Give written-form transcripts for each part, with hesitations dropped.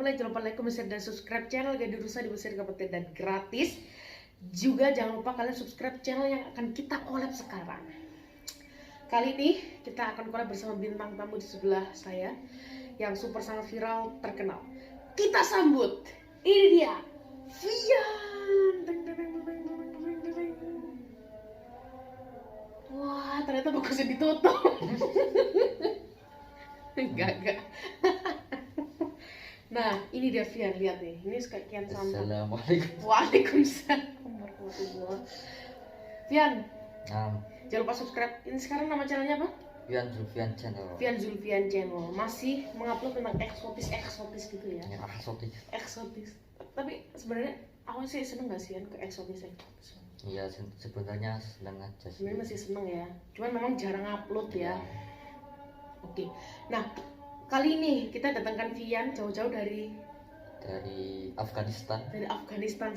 mulai, jangan lupa like, comment, share, dan subscribe channel Gading Rusa di Mesir Kabupaten dan gratis. Juga jangan lupa kalian subscribe channel yang akan kita collab sekarang. Kali ini kita akan collab bersama bintang tamu di sebelah saya yang super sangat viral, terkenal. Kita sambut, ini dia, Vian. Wah, ternyata bagusnya ditutup. Enggak. Nah, ini dia Vian, lihat nih. Ini sekian santai. Assalamualaikum. Waalaikumsalam warahmatullahi. Vian, Nah, jangan lupa subscribe. Ini sekarang nama channelnya apa? Vian Zulfian Channel. Vian Zulfian Channel. Masih mengupload tentang eksotis gitu ya. Yang eksotis. Eksotis. Tapi sebenarnya aku sih seneng gak sih Vian ke eksotis. Iya, sebenarnya senang aja sih. Sebenarnya masih seneng ya. Cuman memang jarang upload ya. Oke. Nah, kali ini kita datangkan Vian jauh-jauh dari Afghanistan.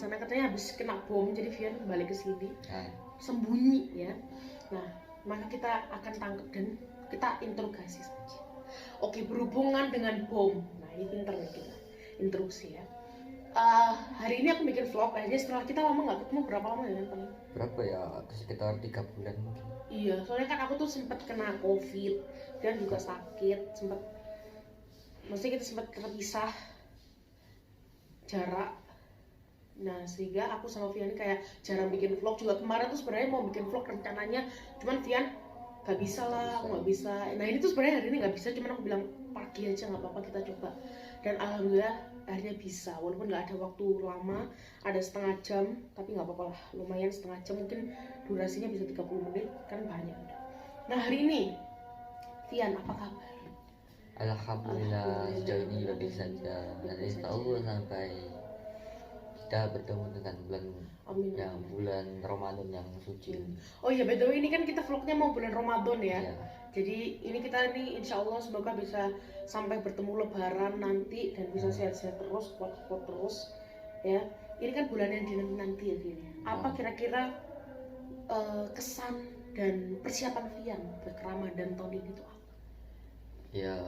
Sana, katanya habis kena bom, jadi Vian balik ke sini Nah, sembunyi ya. Nah, maka kita akan tangkap dan kita interogasi saja. Oke, berhubungan dengan bom. Nah, ini pinter nih kita interupsi ya. Hari ini aku bikin vlog aja setelah kita lama nggak ketemu. Berapa lama ya paling? berapa ya? Sekitar 3 bulan mungkin. Iya, soalnya kan aku tuh sempat kena COVID dan juga sakit, maksudnya kita sempat terpisah jarak. Nah, sehingga aku sama Vian kayak jarang bikin vlog. Juga kemarin tuh sebenarnya mau bikin vlog rencananya, cuman Vian gak bisa lah, aku gak bisa. Nah, ini tuh sebenarnya hari ini gak bisa, cuman aku bilang pagi aja nggak apa-apa, kita coba. Dan alhamdulillah akhirnya bisa, walaupun nggak ada waktu lama, ada setengah jam, tapi nggak apa-apa lah, lumayan setengah jam, mungkin durasinya bisa 30 menit, kan banyak. Nah, hari ini Vian, apa kabar? Alhamdulillah sejauh ini baik saja. Dari tahun sampai kita bertemu dengan bulan Amin. yang bulan Ramadan yang suci. Oh iya, by the way, ini kan kita vlognya mau bulan Ramadan ya. Iya. Jadi ini kita insya Allah semoga bisa sampai bertemu Lebaran nanti dan bisa sehat-sehat terus, kuat-kuat terus ya. Ini kan bulan yang dinanti ya Vian. Apa kira-kira kesan dan persiapan Vian buat Ramadan tahun ini tuh apa? Ya,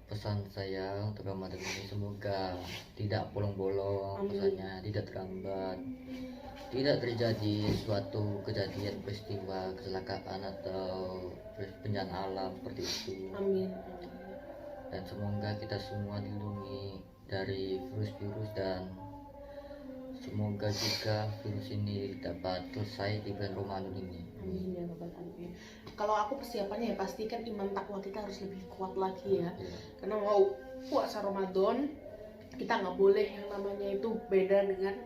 pesan saya untuk Ramadan ini semoga tidak bolong-bolong, pesannya tidak terlambat, tidak terjadi suatu kejadian peristiwa kecelakaan atau bencana alam seperti itu. Amin. Dan semoga kita semua dilindungi dari virus-virus dan semoga juga virus ini dapat selesai di bulan Ramadan ini. Amin ya Rabbal Alamin. Kalau aku persiapannya ya pasti kan iman takwa kita harus lebih kuat lagi ya. Karena mau puasa Ramadan kita nggak boleh yang namanya itu beda dengan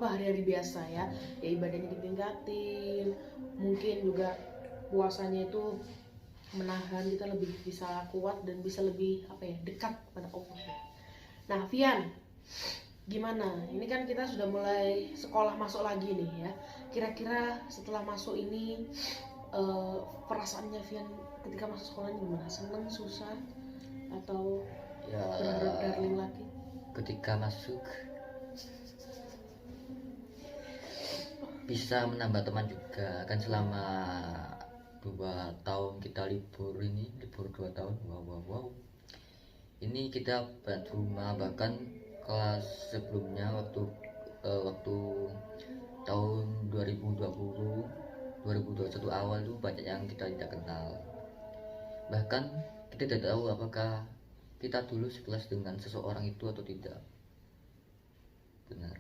hari-hari biasa ya. Ya ibadahnya ditingkatin, mungkin juga puasanya itu menahan kita lebih bisa kuat dan bisa lebih dekat pada Allah. Nah, Vian, gimana? Ini kan kita sudah mulai sekolah masuk lagi nih ya. Kira-kira setelah masuk ini perasaannya Vian ketika masuk sekolah gimana? Seneng, susah, atau Ya, benar-benar darling lagi? ketika masuk bisa menambah teman juga kan. Selama 2 tahun kita libur 2 tahun, wow. Ini kita bantu rumah, bahkan kelas sebelumnya waktu tahun 2021 awal itu banyak yang kita tidak kenal, bahkan kita tidak tahu apakah kita dulu sekelas dengan seseorang itu atau tidak. Benar.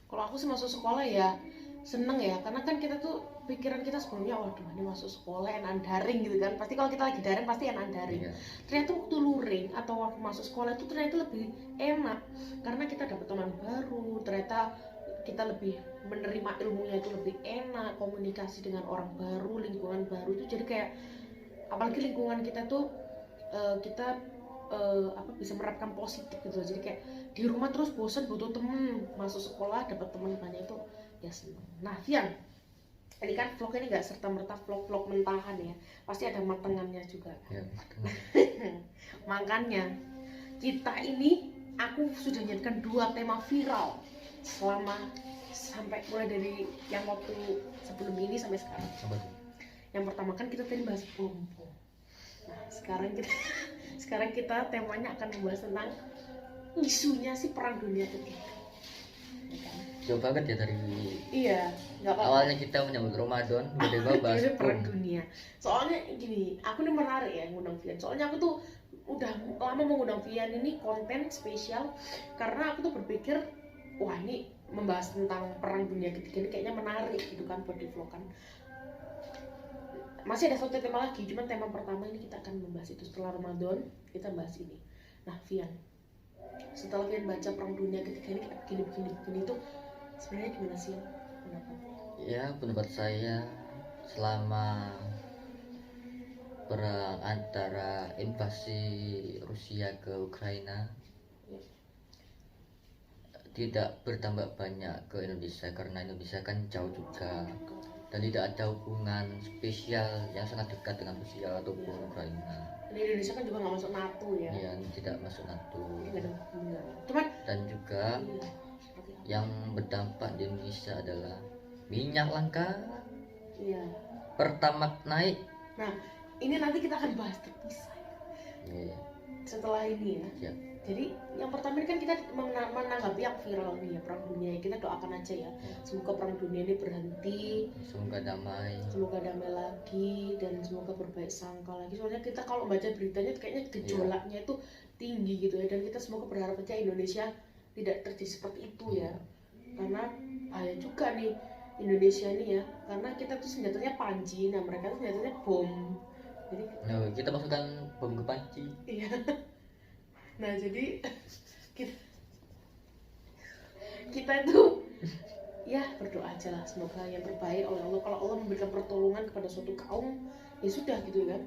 Kalau aku sih masuk sekolah ya seneng ya, karena kan kita tuh pikiran kita sebelumnya waduh ini masuk sekolah enak daring gitu kan, pasti kalau kita lagi daring pasti enak daring. Ternyata waktu luring atau waktu masuk sekolah itu ternyata lebih enak karena kita dapat teman baru, ternyata kita lebih menerima ilmunya itu lebih enak, komunikasi dengan orang baru, lingkungan baru itu jadi kayak, apalagi lingkungan kita tuh kita bisa menerapkan positif gitu. Jadi kayak di rumah terus bosan butuh temen, masuk sekolah dapat teman banyak itu ya seneng. Nah Vian, ini kan vlog ini nggak serta-merta vlog mentahan ya, pasti ada matengannya juga kan? Ya, makanya kita ini aku sudah menyiapkan 2 tema viral sampai mulai dari yang waktu sebelum ini sampai sekarang. Yang pertama kan kita tadi bahas bom. Nah sekarang kita temanya akan membahas tentang isunya sih perang dunia ketiga. Ya kan? Jauh banget ya dari Iya, nggak apa-apa. awalnya kita menyambut Ramadan, tiba-tiba bahas Ini perang bom. dunia. Soalnya gini, aku nih menarik ya ngundang Vian. Soalnya aku tuh udah lama mengundang Vian ini konten spesial karena aku tuh berpikir, wah ini membahas tentang perang dunia ketiga ini kayaknya menarik gitu kan buat di vlog kan. Masih ada satu tema lagi, cuman tema pertama ini kita akan membahas itu setelah Ramadan, kita bahas ini. Nah, Vian, setelah Vian baca perang dunia ketiga ini kayak begini itu sebenarnya gimana sih pendapat? Ya, pendapat saya selama perang antara invasi Rusia ke Ukraina tidak bertambah banyak ke Indonesia karena Indonesia kan jauh juga dan tidak ada hubungan spesial yang sangat dekat dengan Rusia ataupun Ukraina. Di Indonesia kan juga nggak masuk NATO ya. Yang tidak masuk NATO. Nggak ada hubungan. Cuman Dan juga iya, seperti apa? yang berdampak di Indonesia adalah minyak langka, Iya. Pertamax naik. Nah, ini nanti kita akan bahas terpisah Iya, setelah ini ya. siap. Jadi yang pertama ini kan kita menanggapi yang viral nih ya, perang dunia. Kita doakan aja ya, semoga perang dunia ini berhenti, Semoga damai. semoga damai lagi dan semoga berbaik sangka lagi. Soalnya kita kalau baca beritanya kayaknya gejolaknya itu tinggi gitu ya, dan kita semoga berharap aja Indonesia tidak terjadi seperti itu ya. Karena bahaya juga nih Indonesia ini ya, karena kita tuh senjatanya panci, nah mereka tuh senjatanya bom. Jadi Nah, kita masukkan bom ke panci. iya. Nah jadi kita itu ya berdoa aja lah, semoga yang terbaik oleh Allah. Kalau Allah memberikan pertolongan kepada suatu kaum ya sudah gitu kan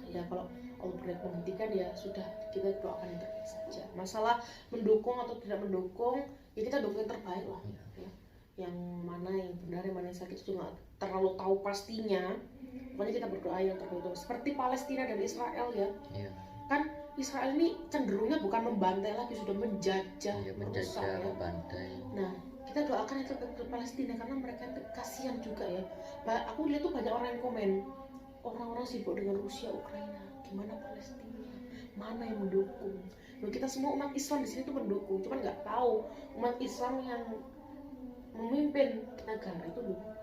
ya, kalau Allah berniat menghentikan ya sudah, kita doakan yang terbaik saja. Masalah mendukung atau tidak mendukung ya kita dukung yang terbaik lah ya. Yang mana yang benar yang mana yang sakit itu nggak terlalu tahu pastinya, pokoknya kita berdoa yang terbaik. Seperti Palestina dan Israel ya, kan Israel ini cenderungnya bukan membantai lagi, sudah menjajah, merusak ya. Membantai. Nah, kita doakan yang terbaik untuk Palestina karena mereka kasihan juga ya. Aku lihat tuh banyak orang yang komen, orang-orang sibuk dengan Rusia, Ukraina, gimana Palestina? Mana yang mendukung? Loh, kita semua umat Islam di sini tuh mendukung, cuman nggak tahu umat Islam yang memimpin negara itu dukung.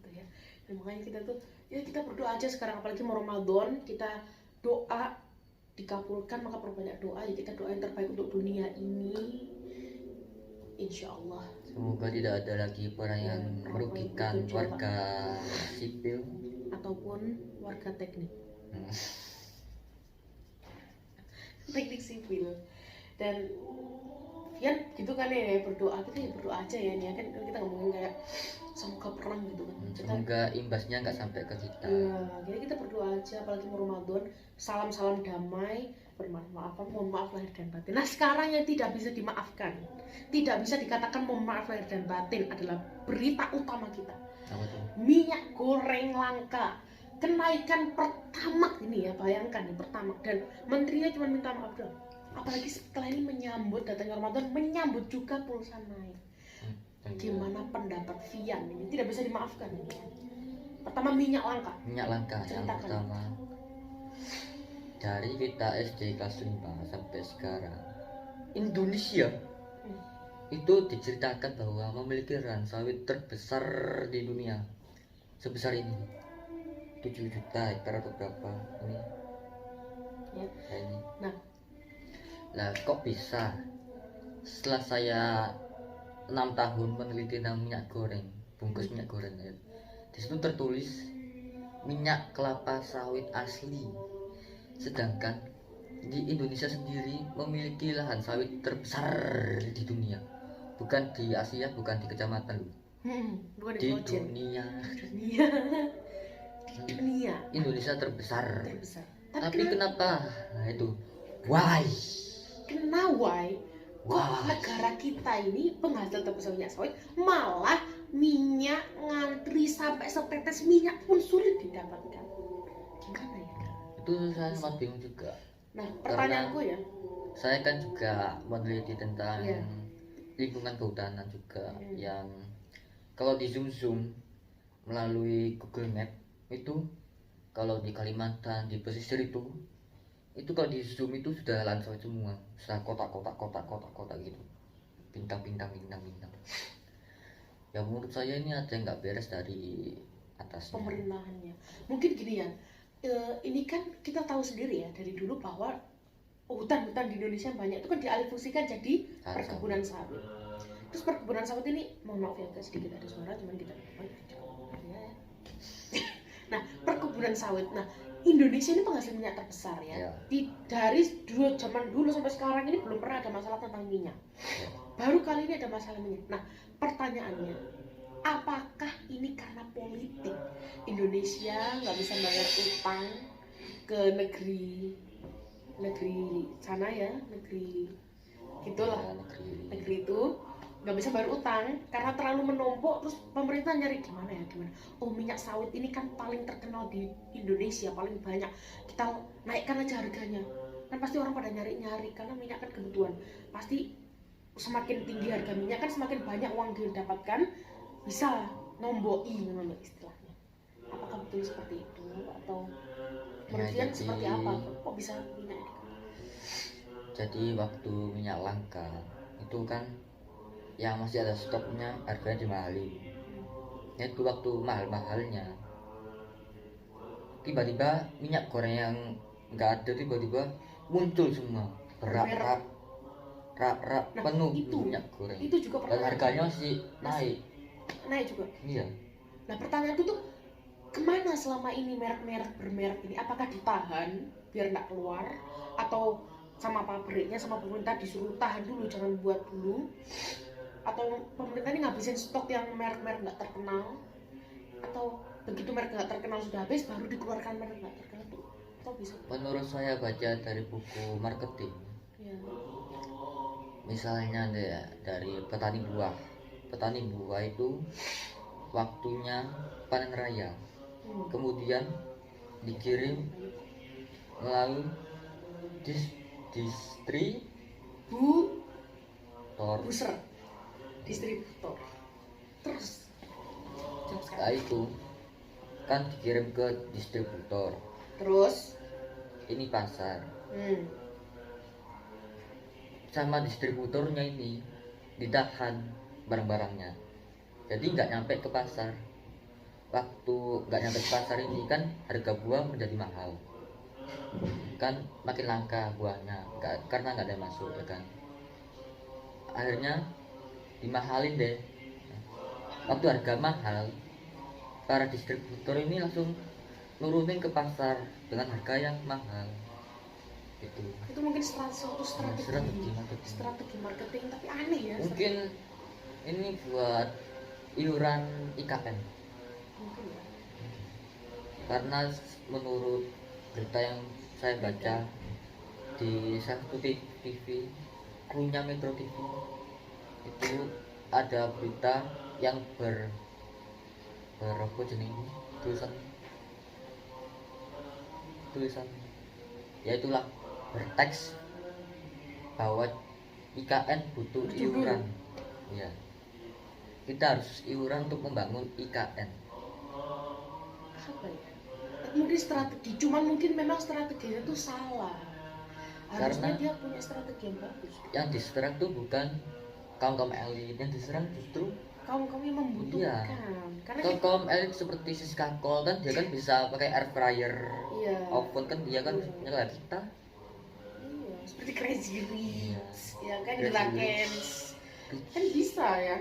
Gitu ya. Dan makanya kita tuh ya kita berdoa aja sekarang, apalagi mau Ramadan, kita doa dikabulkan, maka perbanyak doa ya, kita doa yang terbaik untuk dunia ini, insya Allah. Semoga tidak ada lagi perang yang merugikan warga sipil ataupun warga teknik teknik sipil. Dan ya gitu kan ya, berdoa, kita ya berdoa aja ya nih kan, kita ngomongin kayak semoga perang gitu kan, semoga imbasnya nggak sampai ke kita. Ya, jadi kita berdoa aja, apalagi mau Ramadan, salam damai, bermaaf-maafan, mohon maaf lahir dan batin. Nah sekarang yang tidak bisa dimaafkan, tidak bisa dikatakan mohon maaf lahir dan batin adalah berita utama kita. Apa tuh? Minyak goreng langka, kenaikan Pertamax ini ya, bayangkan nih Pertamax, dan menterinya cuma minta maaf doang. Apalagi setelah ini menyambut datangnya Ramadan, menyambut juga pulsa naik. Gimana pendapat Vian ini? Tidak bisa dimaafkan ini. Pertama minyak langka. Minyak langka yang pertama. Dari kita SD kelas 5 sampai sekarang, Indonesia itu diceritakan bahwa memiliki lahan sawit terbesar di dunia. Sebesar ini. 7 juta hektar atau berapa ini? Ya. Ini. Nah, kok bisa setelah saya 6 tahun meneliti tentang minyak goreng, bungkus minyak goreng ya, di situ tertulis minyak kelapa sawit asli, sedangkan di Indonesia sendiri memiliki lahan sawit terbesar di dunia, bukan di Asia, bukan di kecamatan, Bukan di dunia. Dunia Indonesia terbesar. Tapi kenapa? Nah itu why? Kok negara kita ini penghasil terbesar minyak sawit, malah minyak ngantri sampai setetes minyak pun sulit didapatkan. Gimana ya? Itu saya sangat bingung juga. Nah, pertanyaanku ya, saya kan juga meneliti tentang lingkungan kehutanan juga, yang kalau di zoom melalui Google Map itu, kalau di Kalimantan, di pesisir itu itu kalau di zoom itu sudah langsung semua, sudah kotak gitu, bintang. Ya menurut saya ini ada yang nggak beres dari atasnya. Pemerintahannya mungkin gini ya, ini kan kita tahu sendiri ya dari dulu bahwa hutan-hutan di Indonesia banyak itu kan dialihfungsikan jadi perkebunan sawit. Terus perkebunan sawit ini, mohon maaf ya guys, sedikit ada suara, cuman kita ya. Nah, perkebunan sawit. Nah, Indonesia ini penghasil minyak terbesar ya. Dari dulu, zaman dulu sampai sekarang ini belum pernah ada masalah tentang minyak. Baru kali ini ada masalah minyak. Nah, pertanyaannya, apakah ini karena politik Indonesia nggak bisa bayar utang ke negeri sana ya, negeri gitulah, negeri itu nggak bisa bayar utang karena terlalu menumpuk, terus pemerintah nyari gimana, oh minyak sawit ini kan paling terkenal di Indonesia, paling banyak, kita naikkan aja harganya, kan pasti orang pada nyari karena minyak kan kebutuhan, pasti semakin tinggi harga minyak kan semakin banyak uang didapatkan, bisa nomboi menurut istilahnya. Apakah betul seperti itu atau menurut kalian seperti apa, kok bisa minyak? Jadi waktu minyak langka itu kan yang masih ada stoknya harganya dimahalin. Itu waktu mahal-mahalnya tiba-tiba minyak goreng yang nggak ada tiba-tiba muncul semua rak penuh itu, minyak goreng. Itu juga dan harganya masih naik juga. Iya. Nah pertanyaan itu tuh kemana selama ini merek-merek bermerek ini? Apakah ditahan biar nggak keluar atau sama pabriknya, sama pemerintah disuruh tahan dulu, jangan buat dulu, atau pemerintah ini ngabisin stok yang merek-merek nggak terkenal, atau begitu merek nggak terkenal sudah habis baru dikeluarkan merek nggak terkenal tuh, atau bisa? Menurut saya baca dari buku marketing ya. Misalnya dari petani buah itu waktunya panen raya, kemudian dikirim melalui distributor. Terus nah itu kan dikirim ke distributor, terus ini pasar, sama distributornya ini ditahan barang-barangnya, jadi nggak nyampe ke pasar. Waktu nggak nyampe ke pasar ini kan harga buah menjadi mahal, kan makin langka buahnya, karena nggak ada yang masuk ya kan, akhirnya dimahalin deh. Waktu harga mahal, para distributor ini langsung nurunin ke pasar dengan harga yang mahal. Itu mungkin suatu strategi marketing, tapi aneh ya. Mungkin ini buat iuran IKN mungkin ya. Karena menurut berita yang saya baca di satu TV, krunya Metro TV, itu ada berita yang apa jenis tulisan ya itulah, berteks bahwa IKN butuh iuran ya, kita harus iuran untuk membangun IKN. Apa ya? Mungkin strategi, cuman mungkin memang strateginya itu salah. Harusnya karena dia punya strategi yang bagus. Yang diserang tuh bukan kaum elit, yang diserang justru kaum yang membutuhkan. Iya. Karena kaum elit seperti Siska Kol kan dia kan bisa pakai air fryer, iya, oven kan dia kan nyala kita. Iya, seperti Crazy Rich, ya kan, Drakens kan bisa ya.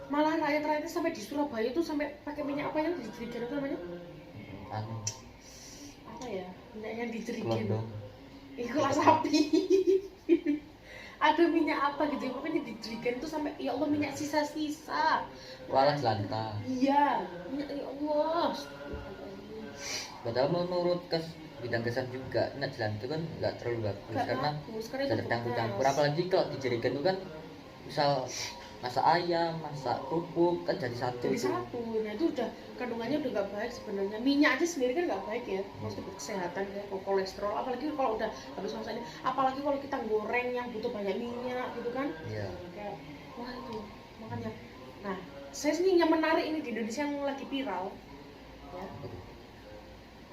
Malah rakyat-rakyatnya sampai di Surabaya tuh sampai pakai minyak apa yang dijerigen itu namanya? Apa ya? Minyak yang dijerigen. Ikhlas sapi. Ada minyak apa gitu, pokoknya dijerigen tuh sampai ya Allah minyak sisa-sisa. Walah jelantah. Iya, minyak ya Allah. Padahal menurut bidang kesan juga minyak jelantah itu kan nggak terlalu bagus karena tercampur-campur, apalagi kalau dijerigen itu kan misal masak ayam, masak kerupuk kan jadi satu. Nah itu udah kandungannya udah nggak baik sebenarnya. Minyak aja sendiri kan nggak baik ya, maksudnya kesehatan ya, kolesterol. Apalagi kalau udah habis masaknya, apalagi kalau kita goreng yang butuh banyak minyak gitu kan. Iya. Kayak wah itu makanya. Nah saya sih yang menarik ini di Indonesia yang lagi viral ya.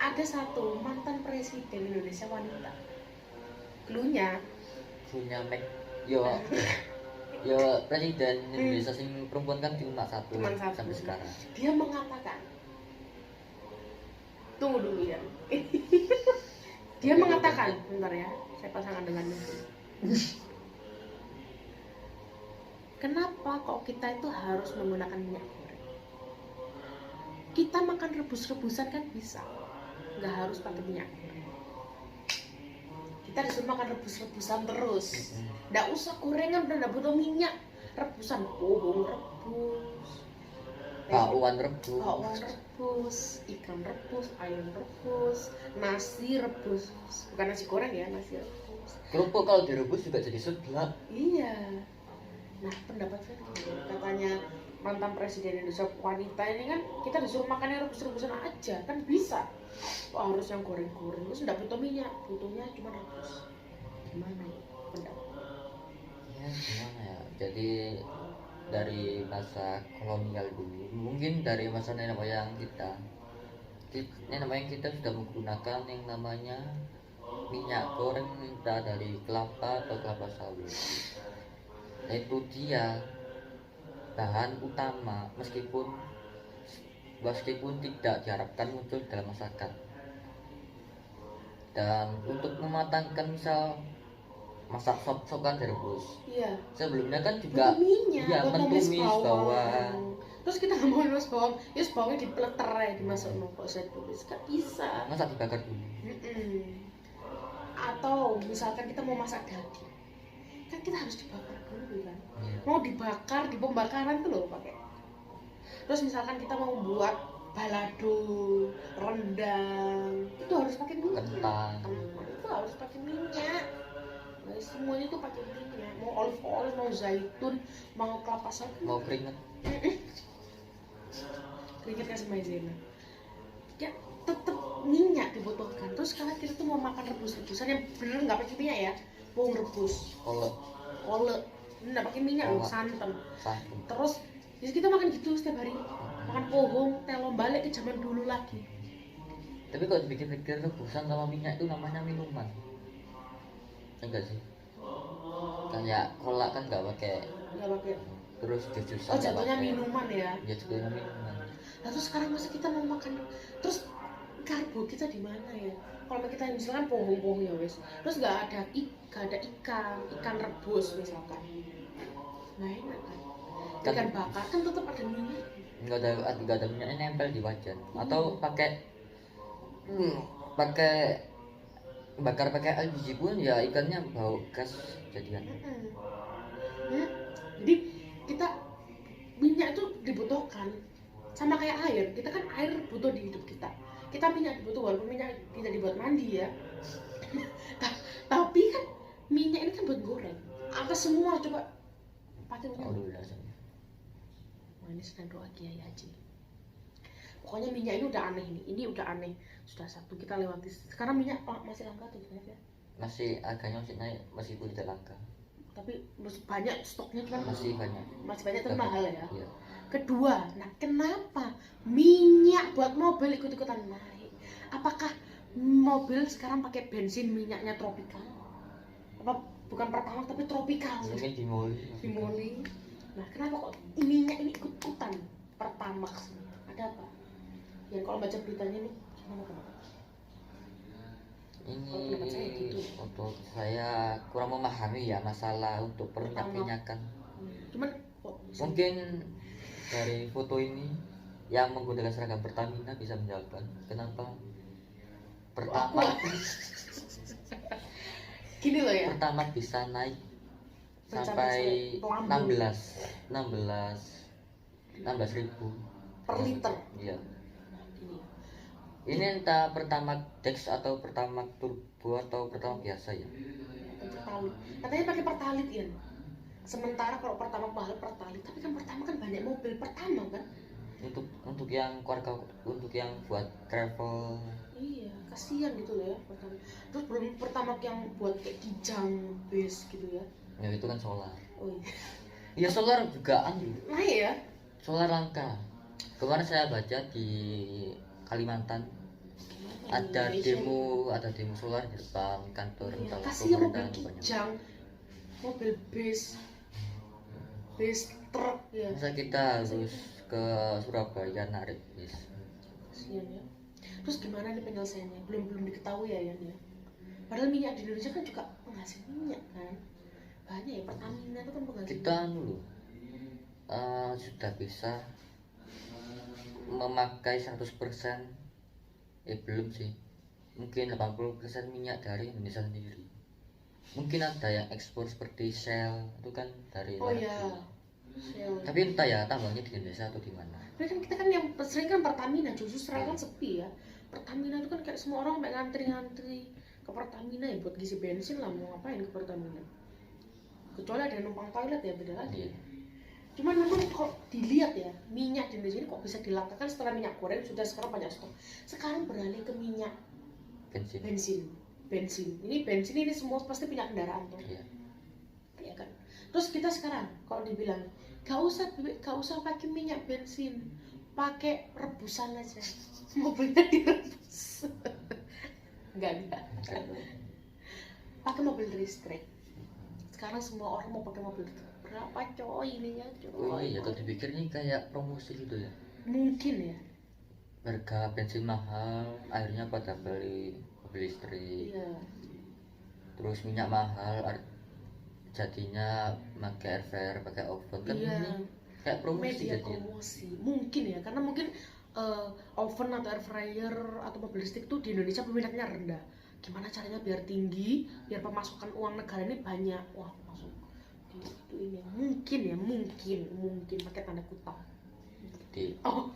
Ada satu mantan presiden Indonesia wanita. Cluenya punya Mac yo yo presiden Indonesia sing perempuan kan cuma satu Cuman satu. sampai sekarang. dia mengatakan, tunggu dulu ya. Dia Oke, mengatakan, bentar ya, saya pasangan dengan kenapa kok kita itu harus menggunakan minyak goreng? Kita makan rebus-rebusan kan bisa, nggak harus pakai minyak goreng. Kita disuruh makan rebus-rebusan terus, nggak usah gorengan, udah nggak butuh minyak. Rebusan pohon rebus, Bakwan rebus. bakwan rebus, ikan rebus, ayam rebus, nasi rebus, bukan nasi goreng ya, nasi rebus. Kerupuk kalau direbus juga jadi seblak. Iya. Nah, pendapat saya gini, katanya mantan presiden Indonesia wanita ini kan kita disuruh makan yang rebus-rebusan aja kan bisa. Kok harus yang goreng-goreng? Terus nggak butuh minyak, butuhnya cuma rebus. Gimana ya pendapat? Ya gimana ya, jadi dari masa kolonial dulu, mungkin dari masa nenek moyang kita, nenek moyang kita sudah menggunakan yang namanya minyak goreng, entah dari kelapa atau kelapa sawit. Nah, itu dia bahan utama meskipun tidak diharapkan muncul dalam masakan. Dan untuk mematangkan misal masak sop kan direbus, Iya. sebelumnya kan juga Butuh minyak, ya buat numis menumis bawang. Terus kita nggak mau numis bawang, ya bawangnya dipeleter aja dimasuk kok saya tulis, kan bisa. Masa dibakar dulu. Atau misalkan kita mau masak daging, kan kita harus dibakar dulu kan. Iya. Mau dibakar di pembakaran tuh loh pakai. Terus misalkan kita mau buat balado, rendang, itu harus pakai minyak. Kentang. Itu harus pakai minyak. Nah, semuanya itu pakai minyak. Mau olive oil, mau zaitun, mau kelapa sawit, Mau keringet. keringet kasih maizena. Ya tetap minyak dibutuhkan. Terus sekarang kita tuh mau makan rebus-rebusan yang bener nggak pakai minyak ya, mau rebus, Kolek. nggak pakai minyak loh, santan. Satu. Terus jadi kita makan gitu setiap hari, makan pohong, telom balik ke zaman dulu lagi. Tapi kalau dipikir-pikir rebusan sama minyak itu namanya minuman. Enggak sih? Kayak kolak kan nggak pakai, Nggak pakai. terus jus-jusan Oh nggak jatuhnya pakai. minuman ya. Ya jatuhnya minuman. Nah terus sekarang masa kita mau makan, terus karbo kita di mana ya? Kalau kita misalkan pohong-pohong ya wes, terus nggak ada ikan rebus misalkan, nggak enak kan? Ikan bakar kan tetap ada minyak. Nggak ada minyaknya nempel di wajan. Atau pakai pakai bakar pakai LPG pun ya ikannya bau gas jadian. Jadi kita minyak itu dibutuhkan sama kayak air. Kita kan air butuh di hidup kita. Kita minyak butuh walaupun minyak tidak dibuat mandi ya. Tapi kan minyak ini kan buat goreng. Apa semua coba pakai minyak. Oh udah sih. Wah ini sedang doa Kiai Haji. Pokoknya minyak ini udah aneh nih. Ini udah aneh. Sudah satu kita lewati. Sekarang minyak masih langka tuh ya. Masih harganya masih naik meskipun tidak langka. Tapi banyak stoknya kan Masih banyak. masih banyak tapi mahal ya. Iya. Kedua, nah kenapa minyak buat mobil ikut-ikutan naik? Apakah mobil sekarang pakai bensin minyaknya tropikal? Apa bukan pertamax tapi tropikal? Mungkin dimoli. Nah kenapa kok minyak ini ikut-ikutan pertamax? Ada apa? Ya kalau baca beritanya nih gimana kenapa? Ini pendapat saya gitu. untuk saya kurang memahami ya masalah untuk perminyak-minyakan. Cuman kok Mungkin dari foto ini yang menggunakan seragam Pertamina bisa menjawabkan kenapa pertama gini loh ya. pertama bisa naik Sampai sampai 16 ribu per liter. Iya. Gini. Ini entah pertama Dex atau pertama turbo atau pertama biasa ya. Pertalit. Katanya pakai pertalit ya. Sementara kalau pertama mahal pertalit, tapi kan pertama kan banyak mobil pertama kan. Untuk yang keluarga, untuk yang buat travel. Iya, kasihan gitu loh ya pertama. Terus belum pertama yang buat kayak kijang, base gitu ya. Ya itu kan solar. Oh iya. Ya solar juga Naik ya. solar langka. Kemarin saya baca di Kalimantan Gimana ada demo solar di depan kantor Iya, entah kasihan mobil pemerintahan banyak. kijang, mobil bis truk ya. Masa kita harus ke Surabaya narik bis? Kasihan ya. Terus gimana nih penyelesaiannya? Belum diketahui ya Yan ya. Padahal minyak di Indonesia kan juga penghasil minyak kan. Banyak ya, Pertamina itu kan penghasil Kita minyak. sudah bisa memakai 100%, belum sih, mungkin 80% minyak dari Indonesia sendiri. Mungkin ada yang ekspor seperti Shell itu kan dari Oh luar iya. negeri. Shell. Tapi entah ya tambangnya di Indonesia atau di mana. Tapi kan kita kan yang sering kan Pertamina, justru sekarang kan sepi ya. Pertamina itu kan kayak semua orang sampai ngantri-ngantri ke Pertamina ya buat ngisi bensin lah, mau ngapain ke Pertamina. Kecuali ada yang numpang toilet ya, beda lagi. Iya. Cuman memang kok dilihat ya, minyak di Indonesia ini kok bisa dilangkakan setelah minyak goreng sudah sekarang banyak stok. Sekarang beralih ke minyak Bensin. bensin. Ini bensin ini semua pasti punya kendaraan tuh. Iya. Ya kan. Terus kita sekarang kalau dibilang gak usah pakai minyak bensin, pakai rebusan aja. Mobilnya direbus. Enggak. Pakai mobil listrik. Sekarang semua orang mau pakai mobil listrik. Berapa coy ininya coy? Oh iya, kalau dipikir ini kayak promosi gitu ya. Mungkin ya. Harga bensin mahal, akhirnya pada beli mobil listrik. Iya. Terus minyak mahal, jadinya pakai air fryer, pakai oven kan. Iya. Ini kayak promosi Media jadinya. promosi. Mungkin ya, karena mungkin oven atau air fryer atau mobil listrik tuh di Indonesia peminatnya rendah. Gimana caranya biar tinggi, biar pemasukan uang negara ini banyak. Wah, masuk itu ini mungkin pakai tanda kutip. Di Oh.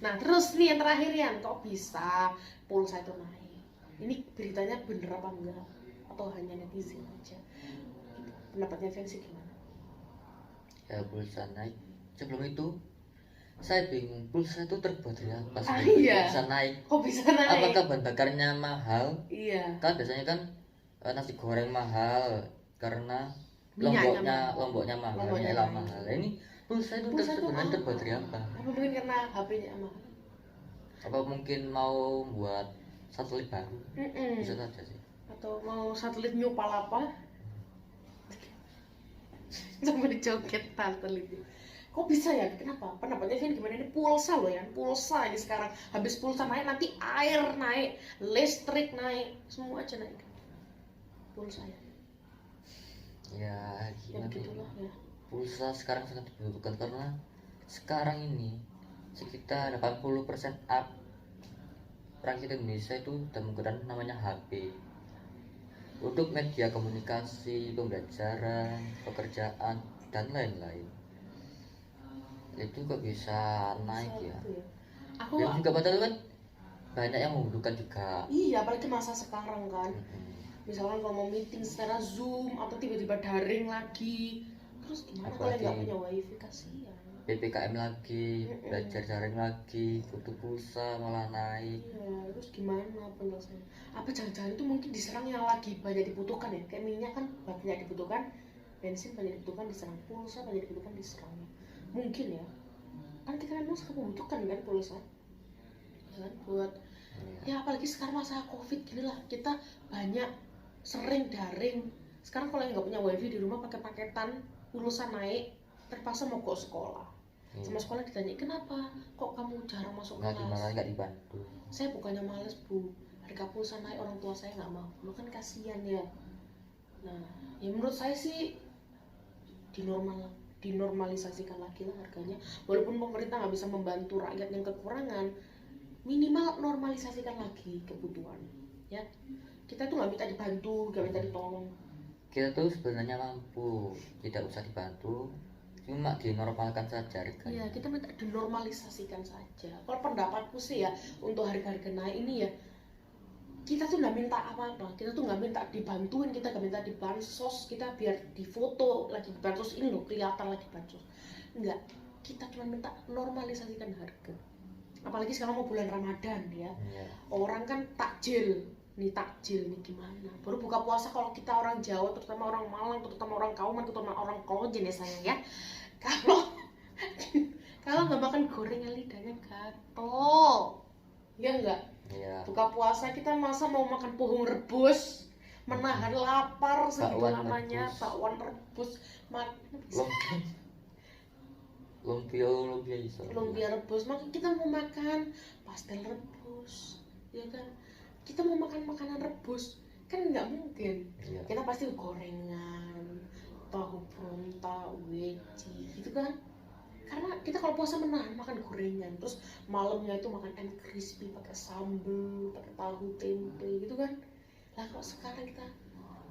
Nah, terus nih yang terakhir Yan, kok bisa pulsa itu naik? Ini beritanya bener apa enggak? Atau hanya netizen aja? Pendapatnya Fancy gimana? ya pulsa naik. Sebelum itu saya bingung, pulsa itu terbuat dari apa sih? Iya. Bisa naik. Kok bisa naik? Apakah bahan bakarnya mahal? Iya. Kan biasanya kan nasi goreng mahal karena Minyaknya lomboknya mahal, Lomboknya minyak mahal. mahal. Ini pulsa itu Pulsa itu sebenarnya apa? terbuat dari apa? Apa mungkin karena HP-nya mahal? Apa mungkin mau buat satelit baru? Mm-mm. Bisa saja sih. Atau mau satelit new palapa? Sampai dijoget satelit. Kok bisa ya? Kenapa? Pendapatnya Vin gimana? Ini pulsa loh ya, pulsa ini sekarang. Habis pulsa naik, nanti air naik, listrik naik, semua aja naik. Pulsa ya. Ya Ya gimana? begitulah ya. Pulsa sekarang sangat dibutuhkan karena sekarang ini sekitar 80% up rakyat Indonesia itu sudah menggunakan namanya HP untuk media komunikasi, pembelajaran, pekerjaan, dan lain-lain. Itu kok bisa naik ya? Satu ya. Aku Dan juga padahal kan banyak yang membutuhkan juga. iya, apalagi masa sekarang kan. Misalkan kalau mau meeting secara Zoom atau tiba-tiba daring lagi, terus gimana kalau Apalagi nggak punya wifi? Kasihan. PPKM lagi, belajar daring lagi, butuh pulsa malah naik. Iya, terus gimana penyelesaiannya? Apa jangan-jangan itu mungkin diserang yang lagi banyak dibutuhkan ya? Kayak minyak kan banyak dibutuhkan, bensin banyak dibutuhkan diserang, pulsa banyak dibutuhkan diserang. Mungkin ya. Kan kita memang sangat membutuhkan kan pulsa. Ya kan buat ya apalagi sekarang masa Covid gini lah, kita banyak sering daring. Sekarang kalau yang nggak punya wifi di rumah pakai paketan, pulsa naik, terpaksa mogok sekolah. Sama sekolah ditanya, kenapa kok kamu jarang masuk Nggak kelas? gimana, nggak dibantu. Saya bukannya males bu, harga pulsa naik, orang tua saya nggak mau, lu kan kasihan ya. Nah, ya menurut saya sih dinormalisasikan lagi lah harganya. Walaupun pemerintah nggak bisa membantu rakyat yang kekurangan, minimal normalisasikan lagi kebutuhan. Ya, kita tuh nggak minta dibantu, nggak minta ditolong. Kita tuh sebenarnya mampu, tidak usah dibantu, cuma dinormalkan saja harganya. Iya, kita minta dinormalisasikan saja. Kalau pendapatku sih ya, untuk harga-harga naik ini ya, kita tuh nggak minta apa-apa, kita tuh nggak minta dibantuin, kita nggak minta dibansos, kita biar difoto lagi dibansos ini loh kelihatan lagi bansos. Enggak, kita cuma minta normalisasikan harga. Apalagi sekarang mau bulan Ramadan ya, Iya. orang kan takjil nih gimana? Baru buka puasa kalau kita orang Jawa, terutama orang Malang, terutama orang Kauman, terutama orang Klojen ya sayang ya. Kalau nggak makan gorengan lidahnya gatel. Iya enggak? Iya. Buka puasa kita masa mau makan pohon rebus, menahan lapar segitu Bakwan lamanya, rebus. bakwan rebus, Lumpia iso. lumpia rebus, maka kita mau makan pastel rebus, ya kan? Kita mau makan makanan rebus, kan nggak mungkin. Iya. Kita pasti gorengan, tahu pronta, weci, gitu kan? Karena kita kalau puasa menahan makan gorengan, terus malamnya itu makan ayam crispy pakai sambal, pakai tahu tempe, gitu kan? Lah kalau sekarang kita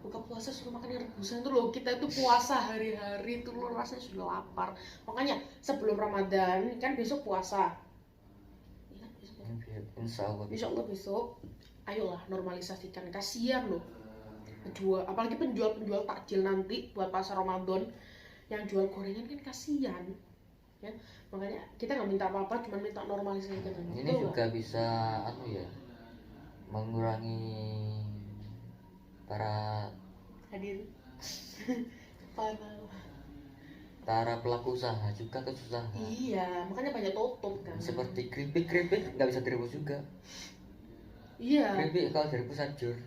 buka puasa suruh makan yang rebusan tuh loh, kita itu puasa hari-hari tuh loh, rasanya sudah lapar. Makanya sebelum Ramadan kan besok puasa, ya kan? Insya Allah. Insya Allah besok, ayolah normalisasikan. Kasihan loh penjual, apalagi penjual takjil nanti buat pasar Ramadan yang jual gorengan kan kasihan ya. Makanya kita nggak minta apa-apa, cuma minta normalisasikan. Ini juga bisa mengurangi para hadir para pelaku usaha juga kesusahan. iya, makanya banyak tutup kan. Seperti keripik nggak bisa direbus juga. Iya, Keripik kalau direbus hancur.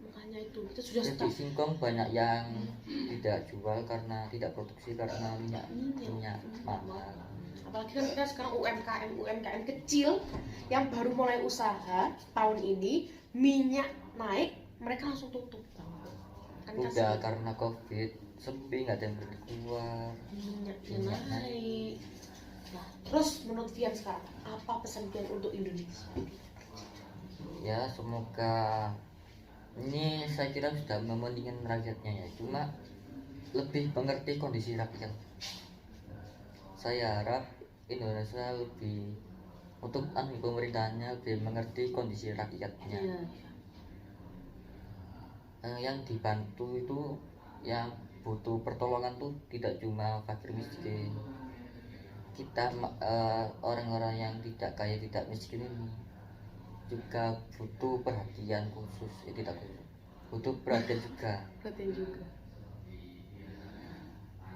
makanya itu kita sudah Keripik singkong banyak yang tidak jual karena tidak produksi karena minyak mahal. apalagi kan kita sekarang UMKM kecil yang baru mulai usaha tahun ini, minyak naik mereka langsung tutup kan. Udah karena COVID sepi, nggak ada yang beli keluar, minyaknya naik. Nah, terus menurut Vian sekarang apa pesan Vian untuk Indonesia? Ya semoga ini, saya kira sudah mementingkan rakyatnya ya, cuma lebih mengerti kondisi rakyat. Saya harap Indonesia lebih untuk pemerintahnya lebih mengerti kondisi rakyatnya. Iya. Yang dibantu itu yang butuh pertolongan tuh tidak cuma fakir miskin, kita orang-orang yang tidak kaya tidak miskin ini juga butuh perhatian khusus, tidak khusus, butuh perhatian juga.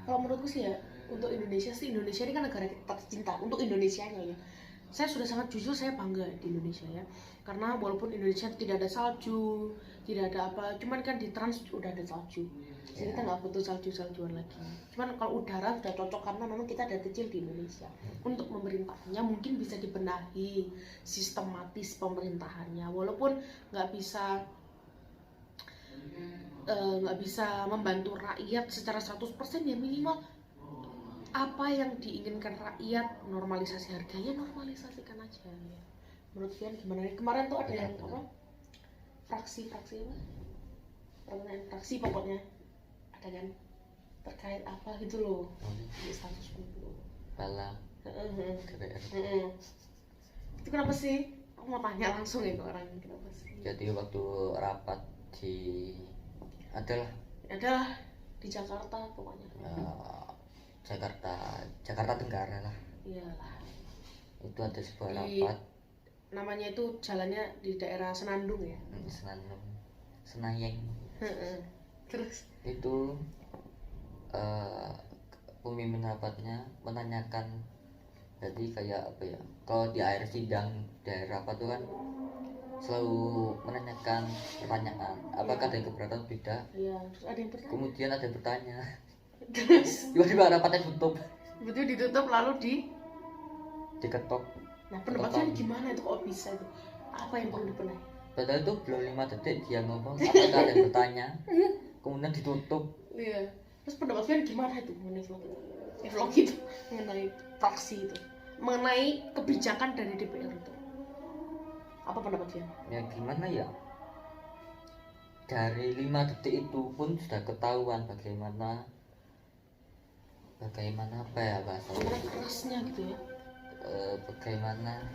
Kalau menurutku sih ya, untuk Indonesia ini kan negara kita tercinta. Untuk Indonesianya ya, saya sudah sangat jujur, saya bangga di Indonesia ya, karena walaupun Indonesia tidak ada salju, tidak ada apa, cuman kan di Trans udah ada salju, jadi kita nggak butuh saljuan lagi. Cuman kalau udara sudah cocok karena memang kita ada kecil di Indonesia. Untuk pemerintahnya mungkin bisa dibenahi sistematis pemerintahannya, walaupun nggak bisa membantu rakyat secara 100%, ya minimal apa yang diinginkan rakyat, normalisasi harganya normalisasikan aja ya. Menurut Vian gimana? Kemarin tuh ada yang apa, fraksi pokoknya ada kan terkait apa gitu loh di status dulu Bala KPR. Itu kenapa sih? Aku mau tanya langsung ya ke orang, kenapa sih? Jadi waktu rapat adalah di Jakarta pokoknya. Jakarta Tenggara lah. Iyalah. Itu ada sebuah rapat. Namanya itu jalannya di daerah Senandung ya. Senayeng. Terus itu pemimpin rapatnya menanyakan, jadi kayak apa ya, kalau di akhir sidang daerah rapat itu kan selalu menanyakan pertanyaan, apakah ada yang keberatan atau tidak. Iya, terus ada yang bertanya. Kemudian ada yang bertanya. Terus Tiba-tiba rapatnya tutup. betul ditutup lalu Diketok. Nah, pendapatnya gimana itu, kok bisa itu? Apa yang perlu dibenahi? Padahal itu belum 5 detik dia ngomong apakah ada yang bertanya. Kemudian ditutup. Iya. Terus pendapatnya gimana itu mengenai vlog itu, mengenai fraksi itu, mengenai kebijakan dari DPR itu? Apa pendapatnya? Ya gimana ya? Dari 5 detik itu pun sudah ketahuan bagaimana apa ya bahasanya, kerasnya gitu ya. Bagaimana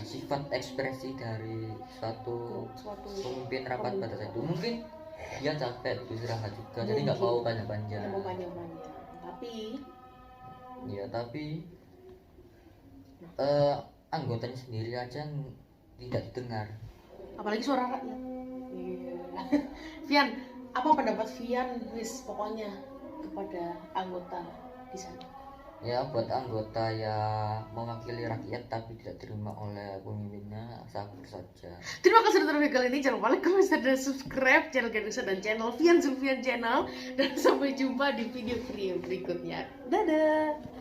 sifat ekspresi dari suatu pemimpin rapat pada saat itu. Mungkin dia capek istirahat juga, jadi nggak mau panjang-panjang. Tapi anggotanya sendiri aja tidak didengar, apalagi suara rakyat. Vian, apa pendapat Vian pokoknya kepada anggota di sana? Ya, buat anggota yang mewakili rakyat tapi tidak terima oleh pemimpinnya, sabar saja. Terima kasih sudah nonton kali ini. Jangan lupa like, comment, share, dan subscribe channel Ganusa dan channel Vian Zulfian Channel. Dan sampai jumpa di video berikutnya. Dadah.